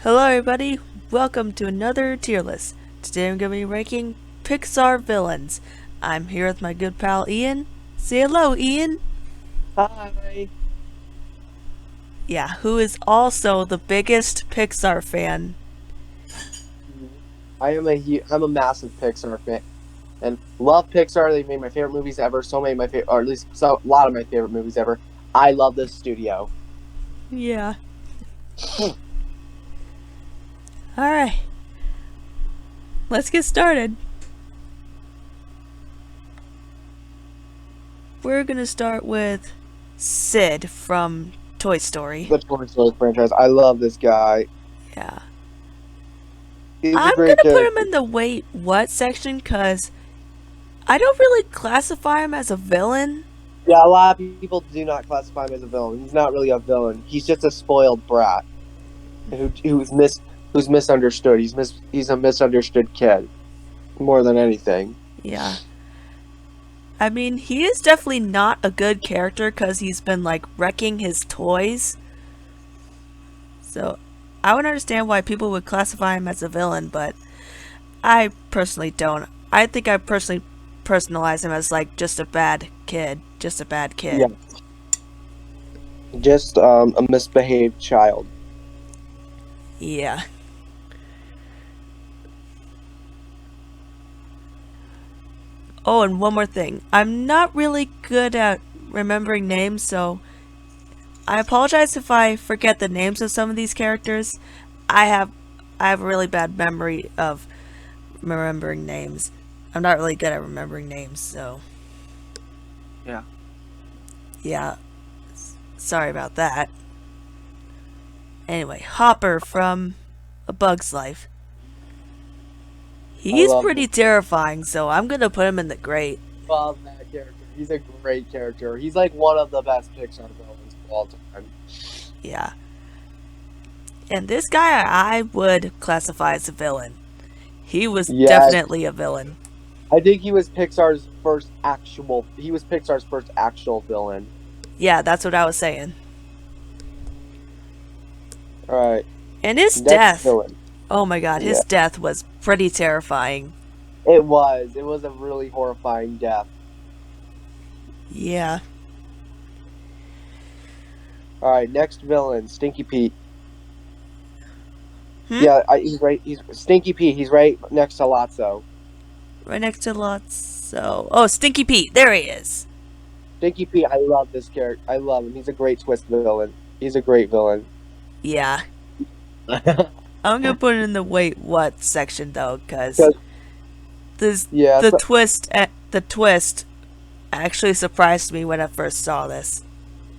Hello everybody, welcome to another tier list. Today I'm going to be ranking Pixar villains. I'm here with my good pal Ian. Say hello, Ian. Hi. Yeah, who is also the biggest Pixar fan. I'm a massive Pixar fan and love Pixar. They've made my favorite movies ever. So many of my favorite, or at least a lot of my favorite movies ever. I love this studio. Yeah. Alright, let's get started. We're going to start with Sid from Toy Story. The Toy Story franchise. I love this guy. Yeah. He's a I'm going great to put him character. in the wait what section because I don't really classify him as a villain. Yeah, a lot of people do not classify him as a villain. He's not really a villain. He's just a spoiled brat who's misunderstood. He's a misunderstood kid more than anything. Yeah. I mean, he is definitely not a good character because he's been like wrecking his toys. So I would understand why people would classify him as a villain, but I personally don't. I think I personally personalize him as like just a bad kid. Just a bad Yeah, kid. just a misbehaved child. Yeah. Oh, and one more thing. I'm not really good at remembering names, so I apologize if I forget the names of some of these characters. I have I have a really bad memory of remembering names. I'm not really good at remembering names, so Yeah. yeah, sorry about that. Anyway, Hopper from A Bug's Life. I He's love pretty this. terrifying, so I'm gonna put him in the great. Love that character. He's a great character. He's like one of the best Pixar villains of all time. Yeah. And this guy I would classify as a villain. He was Yes, definitely a villain. I think he was Pixar's first actual villain. Yeah, that's what I was saying. All right, And his next death. villain. Oh my god, Yeah, his death was pretty terrifying. it was a really horrifying death. Yeah. All right, next villain, Stinky Pete. Hmm? Yeah, he's right. He's Stinky Pete. He's right next to Lotso. Right next to lots. So, oh, Stinky Pete. There he is. Stinky Pete. I love this character. I love him. He's a great twist villain. He's a great villain. Yeah. I'm gonna put it in the wait what section though, because 'Cause- this yeah, the twist actually surprised me when I first saw this.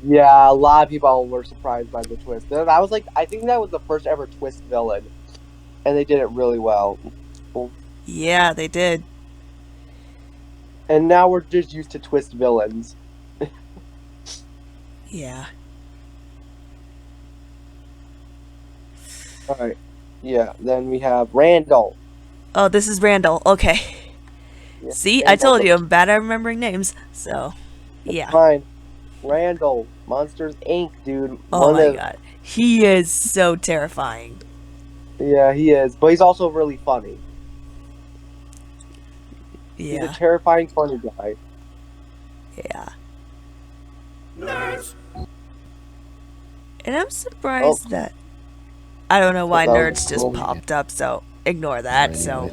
Yeah, a lot of people were surprised by the twist. I think that was the first ever twist villain, and they did it really well. Yeah, they did. And now we're just used to twist villains. Yeah. All right, yeah. Then we have Randall. Oh, this is Randall. Okay. Yeah, See, I Randall. told you I'm bad at remembering names. So, That's yeah. fine. Randall, Monsters Inc. Dude, Oh one my of god. He is so terrifying. yeah, he is, but he's also really funny. He's a Yeah. terrifying, funny guy. Yeah. Nerds. And I'm Oh, surprised that I don't know why that was nerds just cool. popped up, so ignore that. So,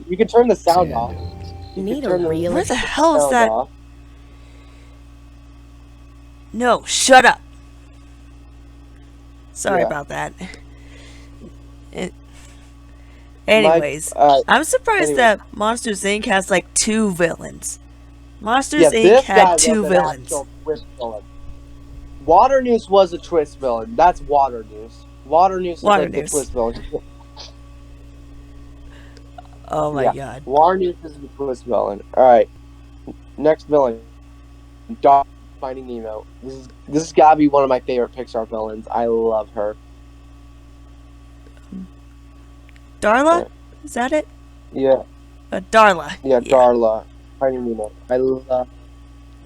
You can turn the sound off. You can Need a turn the real where the hell is sound that? off. No, shut up. Sorry Yeah. about that. It- My, Anyways, I'm surprised anyway. that Monsters Inc. has like two villains. Monsters Yeah, Inc. this guy had was two an villains. actual twist villain. Water Noose was a twist villain. That's Water Noose. Water Noose is Water like the Noose. twist villain. Oh my Yeah, god. Water Noose is the twist villain. All right, next villain, Dog Finding Nemo. This has gotta be one of my favorite Pixar villains. I love her. Darla? Yeah, Is that it? yeah, Darla. yeah, Yeah. Darla Finding Nemo. I love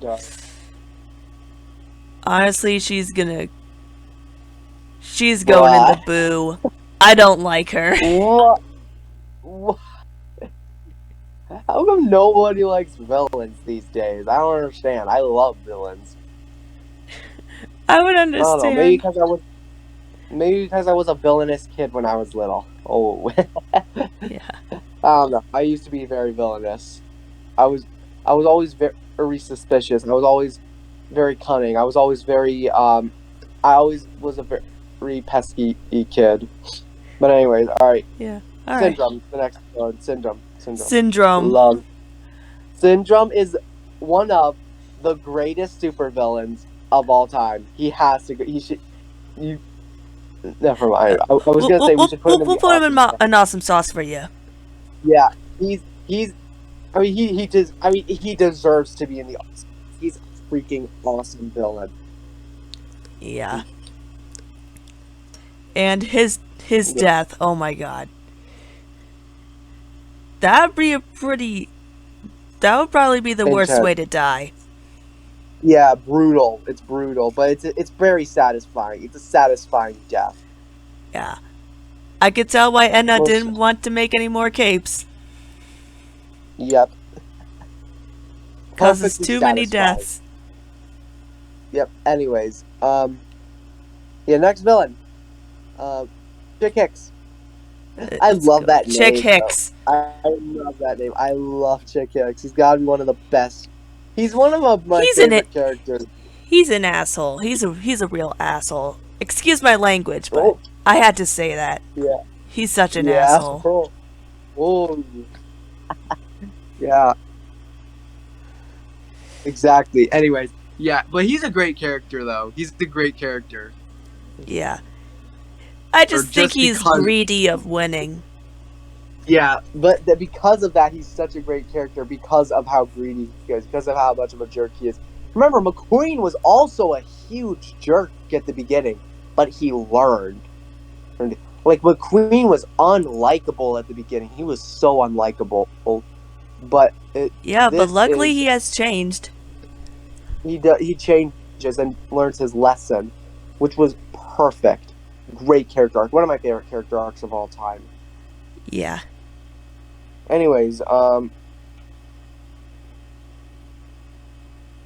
Darla. Honestly, she's gonna She's going in the What? boo. I don't like her. What? What? How come nobody likes villains these days? I don't understand. I love villains. I would I don't know. Maybe understand. because I was a villainous kid when I was little. Oh, Yeah. I don't know. I used to be very villainous. I was I was always very suspicious. I was always very cunning. I was always very I always was a very pesky kid. But anyways, all right. Yeah. All right. Syndrome. The next one. Syndrome. Syndrome. Syndrome. Love. Syndrome is one of the greatest supervillains of all time. He has to go. He should. You. Never mind. I was We'll, gonna we'll, say we we'll, should put we'll him in we'll the put him in awesome sauce. an awesome sauce for you. Yeah. He's. I mean he does. I mean he deserves to be in the awesome. He's a freaking awesome villain. Yeah. And his Yeah. death. Oh my god. That'd be a pretty. That would probably be the worst Intense. way to die. Yeah, brutal. It's brutal, but it's very satisfying. It's a satisfying death. Yeah. I could tell why Enna Most. didn't want to make any more capes. Yep. Cause it's Perfectly too many satisfying. deaths. Yep. Anyways, yeah. Next villain. Chick Hicks. I Let's love go. that Chick name. Hicks. I love that name. I love Chick Hicks. He's got to be one of the best. He's one of my He's in it. favorite characters. He's an asshole. He's a real asshole. Excuse my language, but Oh, I had to say that. yeah. He's such an Yeah. asshole. Oh, yeah. Exactly. Anyways, yeah, but he's a great character, though. He's a great character. Yeah. I Or just think just he's because, greedy of winning. yeah, but because of that, he's such a great character because of how greedy he is, because of how much of a jerk he is. Remember, McQueen was also a huge jerk at the beginning, but he learned. Like, McQueen was unlikable at the beginning. He was so unlikable. But Yeah, but this luckily is he has changed. he changes and learns his lesson, which was perfect. Great character arc. One of my favorite character arcs of all time. Yeah. Anyways,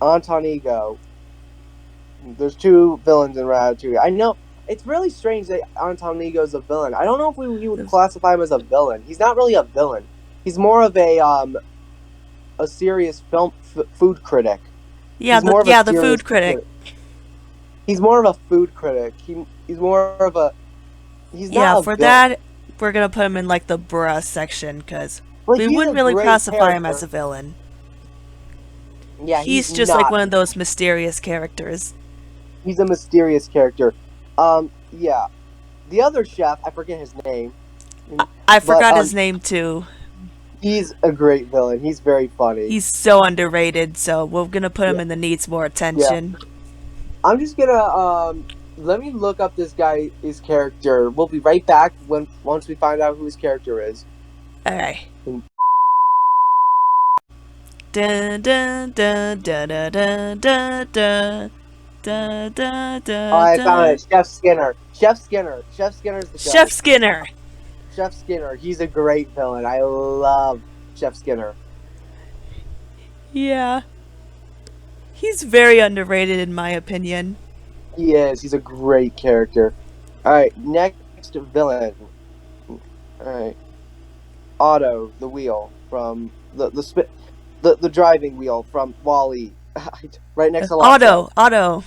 Anton Ego. There's two villains in Ratatouille. I know it's really strange that Anton Ego's a villain. I don't know if we would classify him as a villain. He's not really a villain. He's more of a serious food critic. Yeah, the food critic. He's more of a food critic. He's more of a. He's not Yeah, a for villain. that we're gonna put him in like the bruh section because Like, we he's wouldn't a really great classify him as character. a villain. Yeah, He's just like one of those mysterious characters. He's a mysterious character. Yeah. The other chef, I forget his name. I forgot his name too. He's a great villain. He's very funny. He's so underrated, so we're gonna put him in the needs more attention. I'm just gonna let me look up this his character. We'll be right back once we find out who his character is. Alright. Dun dun dun dun dun dun dun dun dun dun dun. Oh, I found it. Chef Skinner. Chef Skinner. Chef Skinner's the guy. Chef Skinner. Chef Skinner. He's a great villain. I love Chef Skinner. Yeah. He's very underrated in my opinion. He is. He's a great character. Alright, next villain. Alright. Otto, the wheel from the driving wheel from Wall-E. Right next to Lotso. Otto.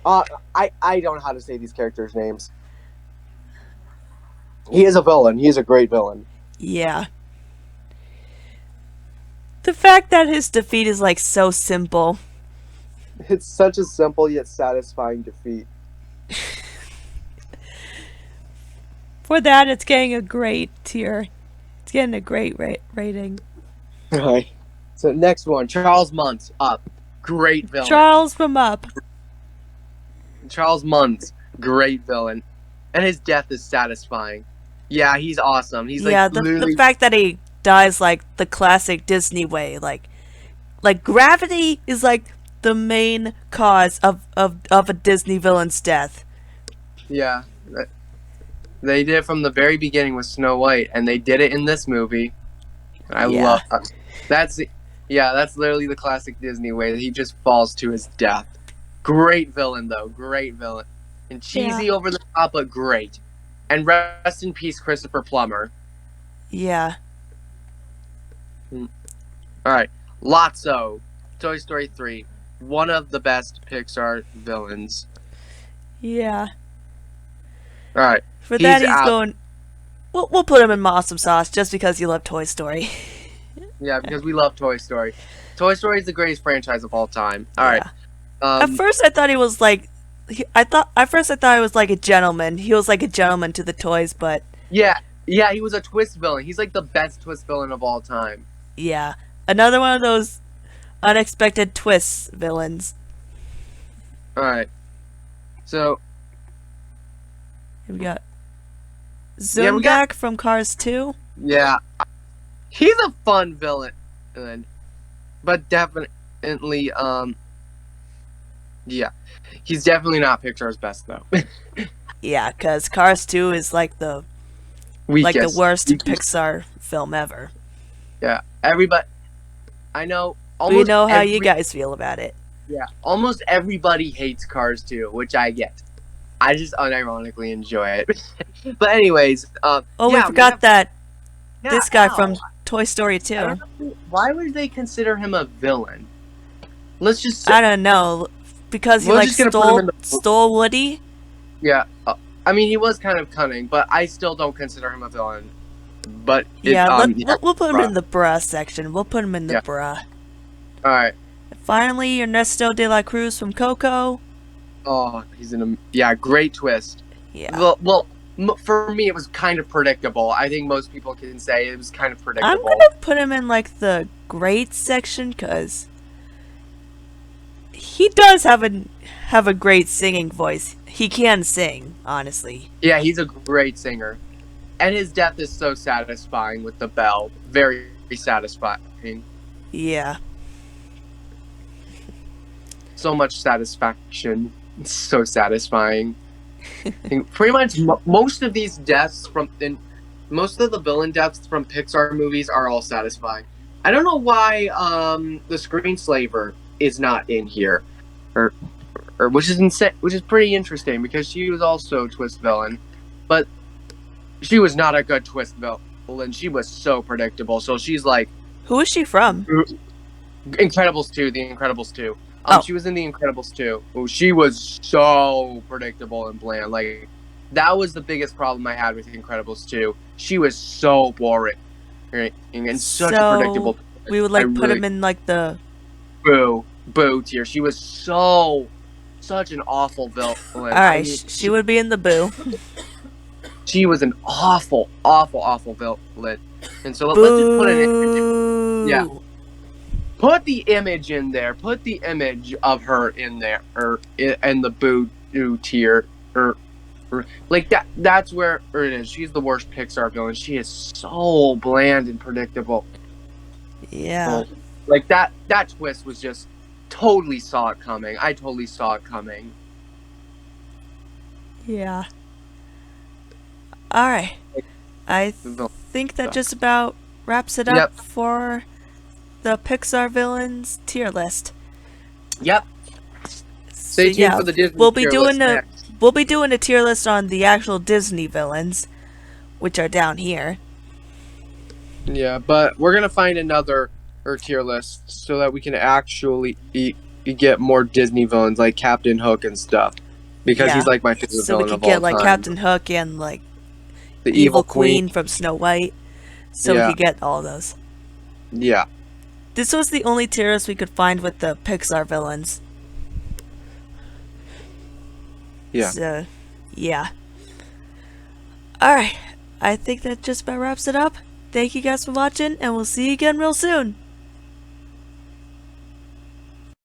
I don't know how to say these characters' names. He is a villain. He is a great villain. Yeah. The fact that his defeat is like so simple. It's such a simple yet satisfying defeat. For that, it's getting a great tier. It's getting a great rating. Right. So next one, Charles Muntz, Up. Great villain. Charles from Up. Charles Muntz, great villain. And his death is satisfying. Yeah, he's awesome. He's yeah, the fact that he dies like the classic Disney way, like gravity is like the main cause of a Disney villain's death. Yeah, they did it from the very beginning with Snow White, and they did it in this movie. I Yeah. love that's yeah, that's literally the classic Disney way that he just falls to his death. Great villain though, great villain, and Yeah. cheesy over the top, but great. And rest in peace, Christopher Plummer. Yeah. All right, Lotso, Toy Story 3, one of the best Pixar villains. Yeah. All right, For that, he's he's out. going. We'll put him in awesome sauce just because you love Toy Story. Yeah, because we love Toy Story. Toy Story is the greatest franchise of all time. All right. Yeah. At Um. first, I thought he was like. At first I thought he was like a gentleman. He was like a gentleman to the toys, but Yeah. Yeah. He was a twist villain. He's like the best twist villain of all time. yeah, another one of those unexpected twists villains. All right. So Here we got yeah, we got Zundak from Cars 2. yeah. He's a fun villain, but definitely yeah, he's definitely not Pixar's best though. Yeah, because Cars 2 is like the Weakest. worst Weakest. Pixar film ever. Yeah. Everybody. I know. We Almost know how every, you guys feel about it. Yeah. Almost everybody hates Cars too, which I get. I just unironically enjoy it. But anyways, Oh, yeah, we forgot that yeah, this guy ow. from Toy Story I 2. don't know, why would they consider him a villain? Let's just I don't know, because he we're like just gonna put him in the stole Woody. yeah. I mean, he was kind of cunning, but I still don't consider him a villain. But Yeah, yeah, we'll put him bruh. in the bruh section. We'll put him in the Yeah. bruh. All right. Finally, Ernesto de la Cruz from Coco. Oh, he's in a yeah, great twist. Yeah. Well, for me, it was kind of predictable. I think most people can say it was kind of I'm predictable. gonna put him in like the great section because he does have a great singing voice. He can sing, honestly. Yeah, he's a great singer, and his death is so satisfying with the bell. Very satisfying. Yeah. So much satisfaction. It's so satisfying. And pretty much most of these deaths most of the villain deaths from Pixar movies are all satisfying. I don't know why the Screenslaver is not in here, or which is insane, which is pretty interesting because she was also a twist villain, but she was not a good twist villain. She was so predictable. So she's like Who is she from? Incredibles 2, The Incredibles 2. Oh. She was in The Incredibles 2. Oh, she was so predictable and bland. Like, that was the biggest problem I had with The Incredibles 2. She was so boring. Right? And such a predictable. We would like put him in like the boo tier. She was such an awful villain. Alright, she would be in the boo. She was an awful villain. And so let's just put it in. Yeah. Put the image in there. Put the image of her in there, or in the boo tier, or like that. That's where it is. She's the worst Pixar villain. She is so bland and predictable. Yeah. Like that twist was just totally saw it coming. I totally saw it coming. Yeah. Alright. I think that just about wraps it up for the Pixar villains tier list. Yep. Stay tuned for the Disney we'll be tier doing list a next. we'll be doing a tier list on the actual Disney villains, which are down here. Yeah, but we're gonna find another tier list so that we can actually get more Disney villains like Captain Hook and stuff, because he's like my favorite so villain we of could get all like time. Captain Hook and like The Evil Queen from Snow White, so Yeah. we could get all those. Yeah. This was the only tier list we could find with the Pixar villains. Yeah. So, yeah. Alright, I think that just about wraps it up. Thank you guys for watching, and we'll see you again real soon.